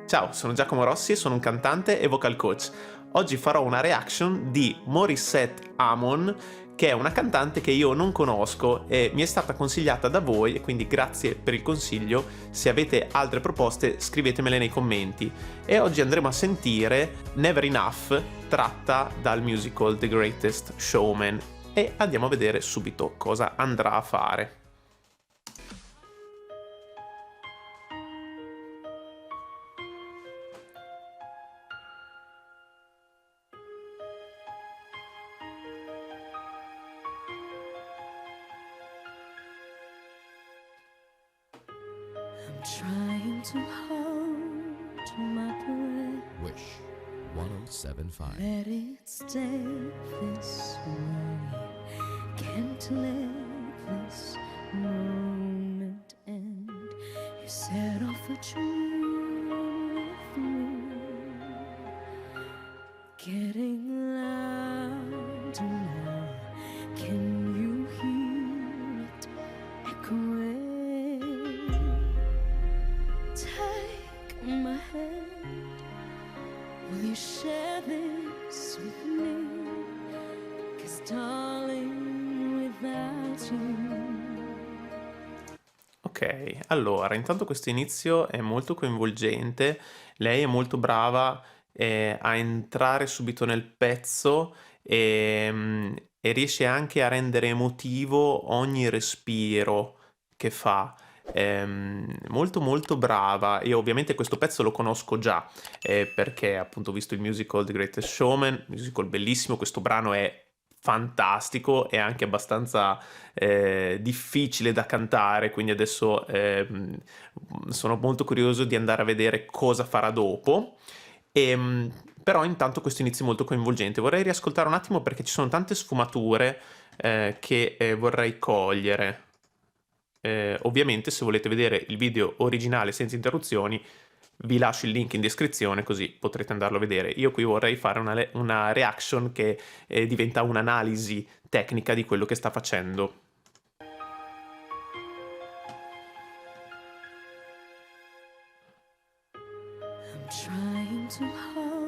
Ciao, sono Giacomo Rossi e sono un cantante e vocal coach. Oggi farò una reaction di Morissette Amon, che è una cantante che io non conosco e mi è stata consigliata da voi, e quindi grazie per il consiglio. Se avete altre proposte scrivetemele nei commenti. E oggi andremo a sentire Never Enough, tratta dal musical The Greatest Showman, e andiamo a vedere subito cosa andrà a fare. I'm trying to hold my breath. Wish 1075. Let it stay this way. Can't let this moment end. You set off a dream with me, getting louder now. Can you hear it echoing? Take my hand. Will you share this with me? 'Cause darling, without you. Ok, allora, intanto questo inizio è molto coinvolgente, lei è molto brava a entrare subito nel pezzo e riesce anche a rendere emotivo ogni respiro che fa. Molto molto brava. Io ovviamente questo pezzo lo conosco già, perché appunto ho visto il musical The Greatest Showman, musical bellissimo, questo brano è fantastico e anche abbastanza difficile da cantare, quindi adesso sono molto curioso di andare a vedere cosa farà dopo. Però intanto questo inizio è molto coinvolgente. Vorrei riascoltare un attimo perché ci sono tante sfumature che vorrei cogliere. Ovviamente se volete vedere il video originale senza interruzioni vi lascio il link in descrizione, così potrete andarlo a vedere. Io qui vorrei fare una reaction che diventa un'analisi tecnica di quello che sta facendo. I'm trying to hold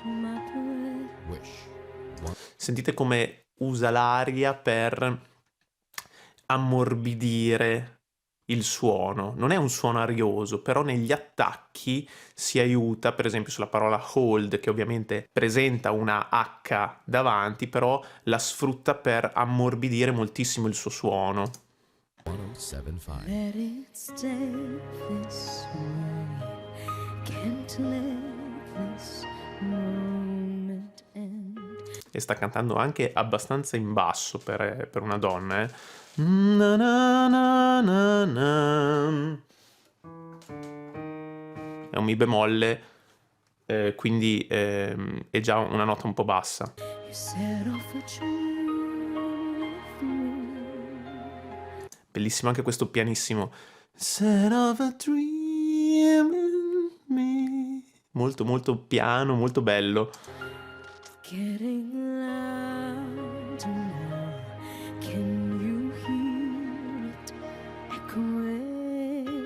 my breath. Wish Sentite come usa l'aria per ammorbidire il suono. Non è un suono arioso, però negli attacchi si aiuta, per esempio sulla parola hold, che ovviamente presenta una H davanti, però la sfrutta per ammorbidire moltissimo il suo suono. 1075. Let it stay this way. Can't let this moment end. E sta cantando anche abbastanza in basso per una donna, Na na na na na. È un mi bemolle, quindi è già una nota un po' bassa. You set off a dream with me. Bellissimo anche questo pianissimo. Set of a dream in me. Molto molto piano, molto bello. Getting louder now. Can you hear it echoing?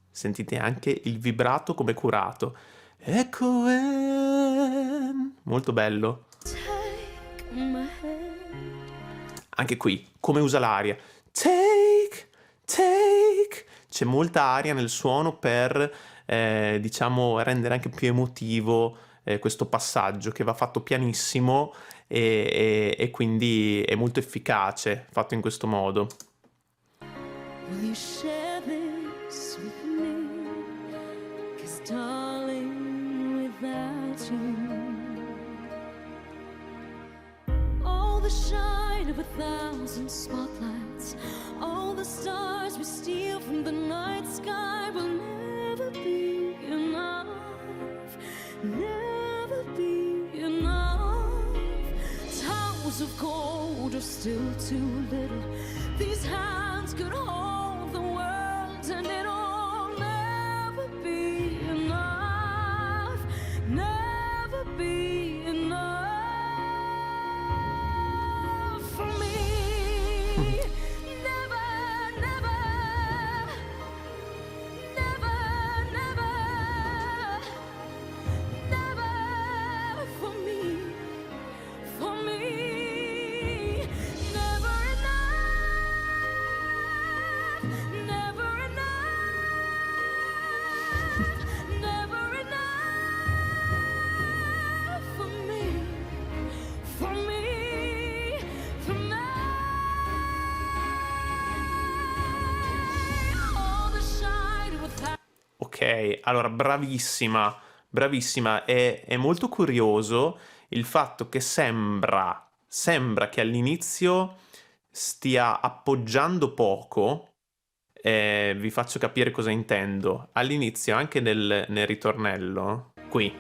Sentite anche il vibrato come curato. Ecco, molto bello. Take my hand. Anche qui, come usa l'aria. Take, take. C'è molta aria nel suono per, diciamo, rendere anche più emotivo questo passaggio che va fatto pianissimo e quindi è molto efficace fatto in questo modo. Will you share this with me? 'Cause darling, without you, all the shine of 1,000 spotlights, all the stars we steal from the night sky will never be enough, never be enough. Towers of gold are still too little. These hands could hold the world, and it'll never be enough, never be enough for me. Never, never, never, Ok, allora bravissima, bravissima. È molto curioso il fatto che sembra che all'inizio stia appoggiando poco. Vi faccio capire cosa intendo. All'inizio, anche nel ritornello, qui.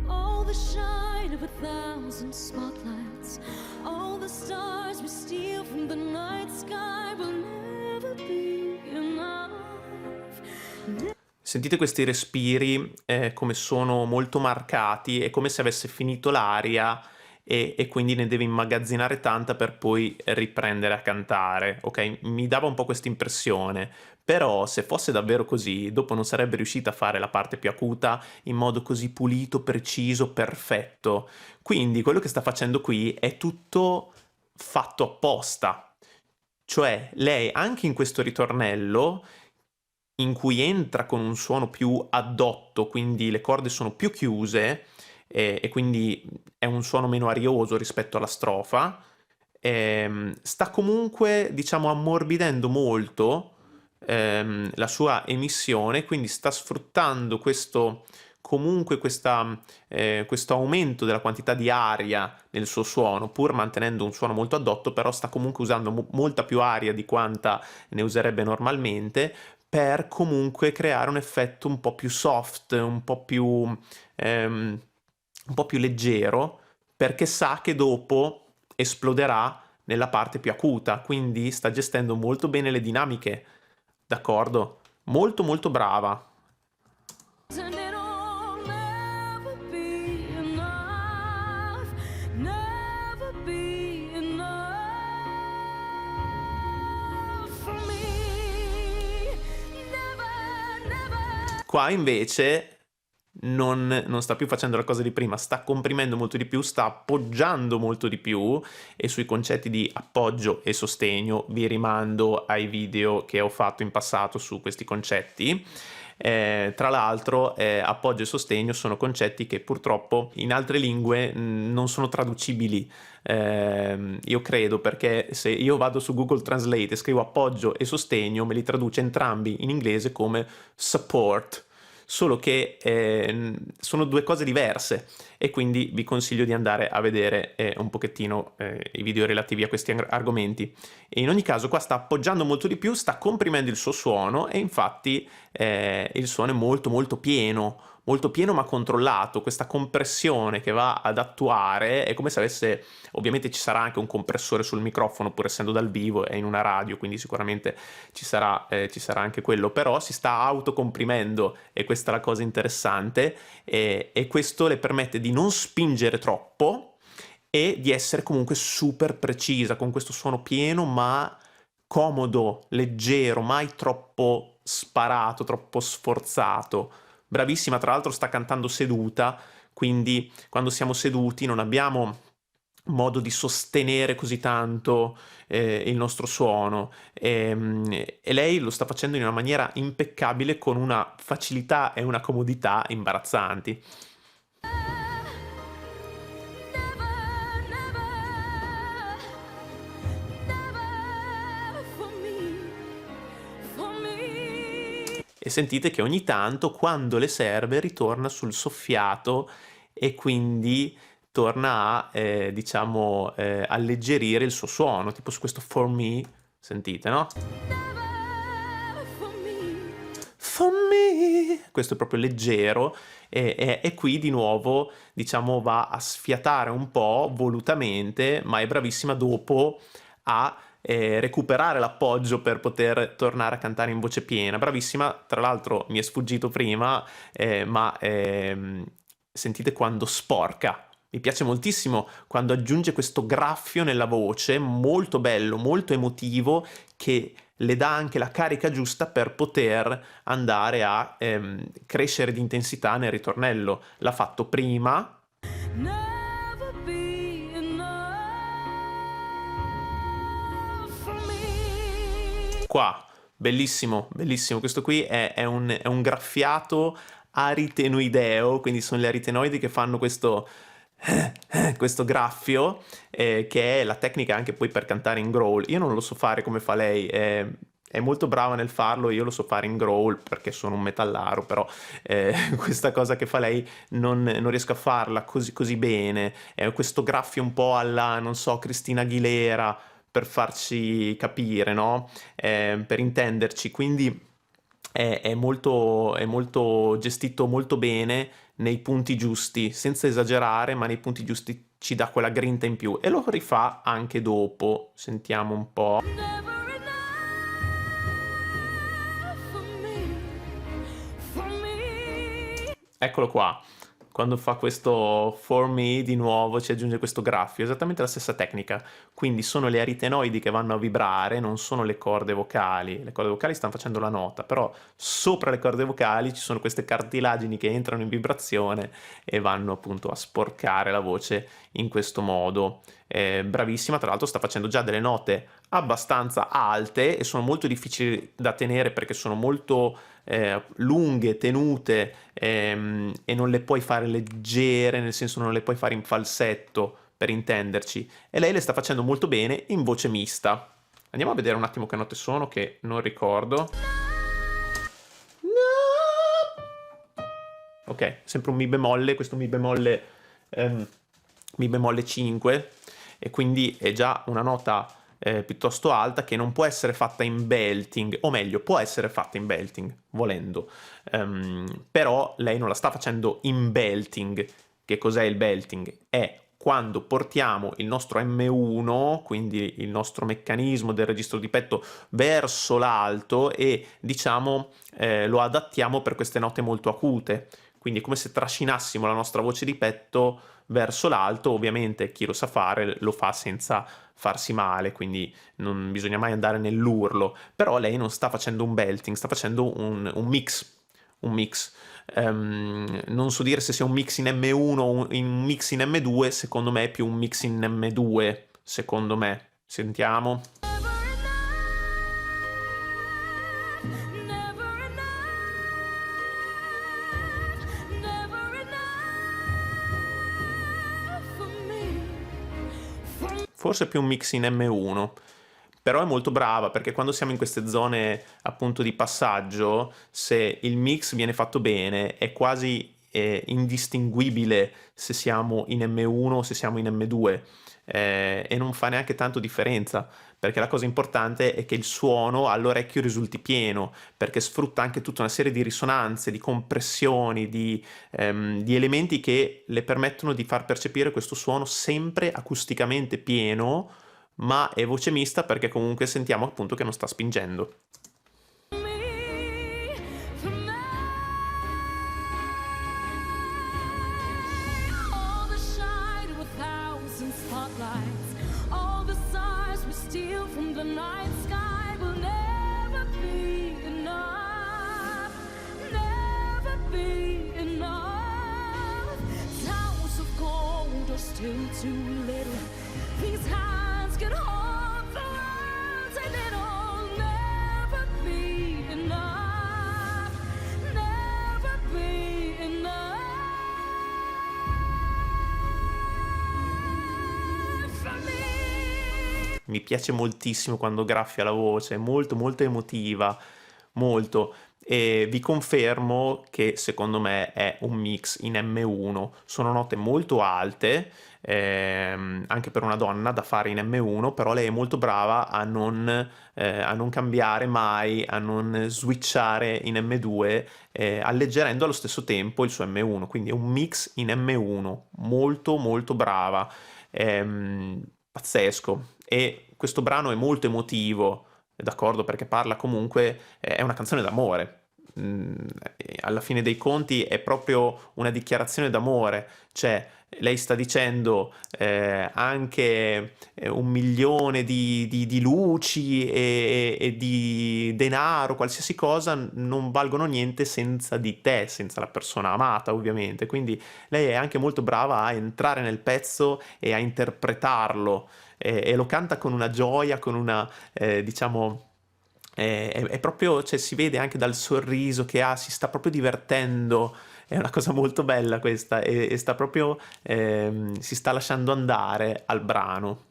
All the shine of a thousand spotlights, all the stars we steal from the night sky will never be enough. Sentite questi respiri, come sono molto marcati, è come se avesse finito l'aria e quindi ne deve immagazzinare tanta per poi riprendere a cantare, ok? Mi dava un po' questa impressione, però se fosse davvero così, dopo non sarebbe riuscita a fare la parte più acuta in modo così pulito, preciso, perfetto. Quindi quello che sta facendo qui è tutto fatto apposta. Cioè, lei anche in questo ritornello in cui entra con un suono più addotto, quindi le corde sono più chiuse e quindi è un suono meno arioso rispetto alla strofa, sta comunque, diciamo, ammorbidendo molto la sua emissione, quindi sta sfruttando questo aumento della quantità di aria nel suo suono, pur mantenendo un suono molto addotto, però sta comunque usando molta più aria di quanta ne userebbe normalmente, per comunque creare un effetto un po' più soft, un po' più leggero, perché sa che dopo esploderà nella parte più acuta, quindi sta gestendo molto bene le dinamiche, d'accordo? Molto molto brava. And it'll never be enough, never be enough for me. Never, never. Qua invece non sta più facendo la cosa di prima, sta comprimendo molto di più, sta appoggiando molto di più, e sui concetti di appoggio e sostegno vi rimando ai video che ho fatto in passato su questi concetti. Tra l'altro appoggio e sostegno sono concetti che purtroppo in altre lingue non sono traducibili, io credo, perché se io vado su Google Translate e scrivo appoggio e sostegno me li traduce entrambi in inglese come support, solo che sono due cose diverse, e quindi vi consiglio di andare a vedere un pochettino i video relativi a questi argomenti. E in ogni caso qua sta appoggiando molto di più, sta comprimendo il suo suono, e infatti il suono è molto molto pieno ma controllato. Questa compressione che va ad attuare è come se avesse, ovviamente ci sarà anche un compressore sul microfono, pur essendo dal vivo e in una radio, quindi sicuramente ci sarà anche quello, però si sta autocomprimendo, e questa è la cosa interessante, e questo le permette di non spingere troppo e di essere comunque super precisa, con questo suono pieno ma comodo, leggero, mai troppo sparato, troppo sforzato. Bravissima, tra l'altro sta cantando seduta, quindi quando siamo seduti non abbiamo modo di sostenere così tanto il nostro suono, e lei lo sta facendo in una maniera impeccabile, con una facilità e una comodità imbarazzanti. Never, never for me. E sentite che ogni tanto, quando le serve, ritorna sul soffiato, e quindi torna a, diciamo, alleggerire il suo suono, tipo su questo For Me, sentite, no? Never for me. For me! Questo è proprio leggero, e qui di nuovo, diciamo, va a sfiatare un po' volutamente, ma è bravissima dopo a recuperare l'appoggio per poter tornare a cantare in voce piena. Bravissima, tra l'altro mi è sfuggito prima, ma sentite quando sporca. Mi piace moltissimo quando aggiunge questo graffio nella voce, molto bello, molto emotivo, che le dà anche la carica giusta per poter andare a crescere di intensità nel ritornello. L'ha fatto prima. Never be enough for me. Qua, bellissimo, bellissimo. Questo qui è un graffiato aritenoideo, quindi sono le aritenoidi che fanno questo graffio, che è la tecnica anche poi per cantare in growl. Io non lo so fare come fa lei, è è molto brava nel farlo, io lo so fare in growl perché sono un metallaro, però questa cosa che fa lei non riesco a farla così bene. Questo graffio un po' alla, non so, Christina Aguilera, per farci capire, no? Per intenderci, quindi è molto gestito molto bene nei punti giusti, senza esagerare, ma nei punti giusti ci dà quella grinta in più e lo rifà anche dopo. Sentiamo un po'. Never enough for me. Eccolo qua. Quando fa questo for me di nuovo ci aggiunge questo graffio, esattamente la stessa tecnica. Quindi sono le aritenoidi che vanno a vibrare, non sono le corde vocali. Le corde vocali stanno facendo la nota, però sopra le corde vocali ci sono queste cartilagini che entrano in vibrazione e vanno appunto a sporcare la voce in questo modo. Bravissima, tra l'altro sta facendo già delle note abbastanza alte e sono molto difficili da tenere perché sono molto lunghe, tenute, e non le puoi fare leggere, nel senso non le puoi fare in falsetto, per intenderci, e lei le sta facendo molto bene in voce mista. Andiamo a vedere un attimo che note sono, che non ricordo. Ok, sempre un mi bemolle, questo mi bemolle 5, e quindi è già una nota piuttosto alta che non può essere fatta in belting, o meglio, può essere fatta in belting, volendo, però lei non la sta facendo in belting. Che cos'è il belting? È quando portiamo il nostro M1, quindi il nostro meccanismo del registro di petto, verso l'alto e diciamo lo adattiamo per queste note molto acute. Quindi è come se trascinassimo la nostra voce di petto verso l'alto. Ovviamente chi lo sa fare lo fa senza farsi male, quindi non bisogna mai andare nell'urlo, però lei non sta facendo un belting, sta facendo un mix. Non so dire se sia un mix in M1 o un mix in M2, secondo me è più un mix in M2, secondo me. Sentiamo. Forse più un mix in M1, però è molto brava perché quando siamo in queste zone appunto di passaggio, se il mix viene fatto bene è quasi indistinguibile se siamo in M1 o se siamo in M2, e non fa neanche tanto differenza, perché la cosa importante è che il suono all'orecchio risulti pieno, perché sfrutta anche tutta una serie di risonanze, di compressioni, di elementi che le permettono di far percepire questo suono sempre acusticamente pieno, ma è voce mista perché comunque sentiamo appunto che non sta spingendo. Still too little. These hands can hold the words, and it'll never be enough. Never be enough for me. Mi piace moltissimo quando graffia la voce, è molto molto emotiva, molto. E vi confermo che secondo me è un mix in M1, sono note molto alte, anche per una donna da fare in M1, però lei è molto brava a non cambiare mai, a non switchare in M2, alleggerendo allo stesso tempo il suo M1, quindi è un mix in M1, molto molto brava, pazzesco. E questo brano è molto emotivo, d'accordo, perché parla comunque, è una canzone d'amore. Alla fine dei conti è proprio una dichiarazione d'amore, cioè lei sta dicendo anche 1 milione di luci e di denaro, qualsiasi cosa non valgono niente senza di te, senza la persona amata ovviamente, quindi lei è anche molto brava a entrare nel pezzo e a interpretarlo, e lo canta con una gioia, con una diciamo è proprio, cioè si vede anche dal sorriso che ha, si sta proprio divertendo, è una cosa molto bella questa, e sta proprio, si sta lasciando andare al brano.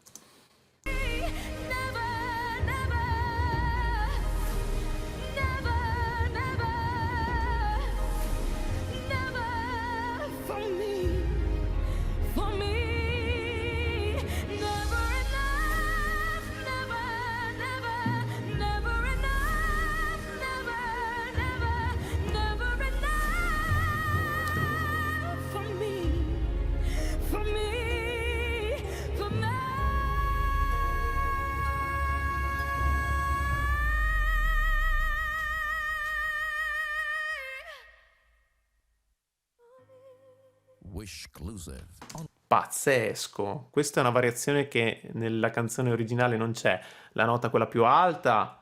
Wishclusive. On Pazzesco! Questa è una variazione che nella canzone originale non c'è. La nota quella più alta,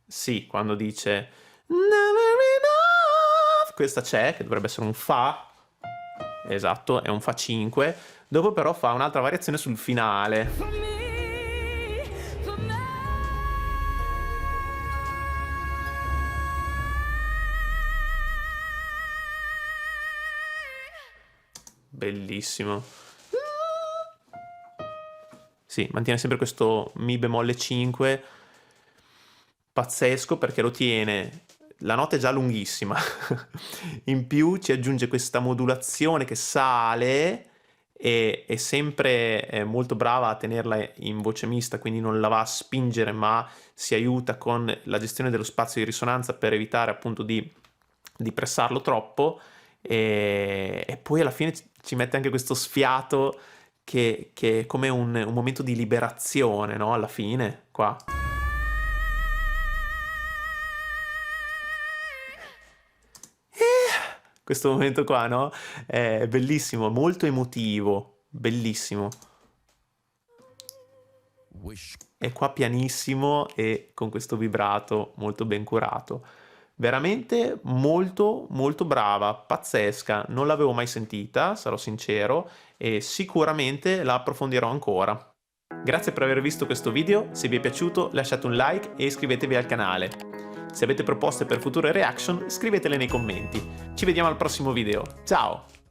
sì, quando dice Never enough, questa c'è, che dovrebbe essere un Fa. Esatto, è un Fa 5. Dopo però fa un'altra variazione sul finale. For me, for me. Bellissimo. Sì, mantiene sempre questo Mi bemolle 5, pazzesco perché lo tiene, la nota è già lunghissima, in più ci aggiunge questa modulazione che sale e è sempre molto brava a tenerla in voce mista, quindi non la va a spingere ma si aiuta con la gestione dello spazio di risonanza per evitare appunto di pressarlo troppo e poi alla fine ci mette anche questo sfiato che è come un momento di liberazione, no? Alla fine, qua. Questo momento qua, no? È bellissimo, molto emotivo, bellissimo. wish E qua pianissimo e con questo vibrato molto ben curato. Veramente molto molto brava, pazzesca, non l'avevo mai sentita, sarò sincero, e sicuramente la approfondirò ancora. Grazie per aver visto questo video, se vi è piaciuto lasciate un like e iscrivetevi al canale. Se avete proposte per future reaction scrivetele nei commenti. Ci vediamo al prossimo video, ciao!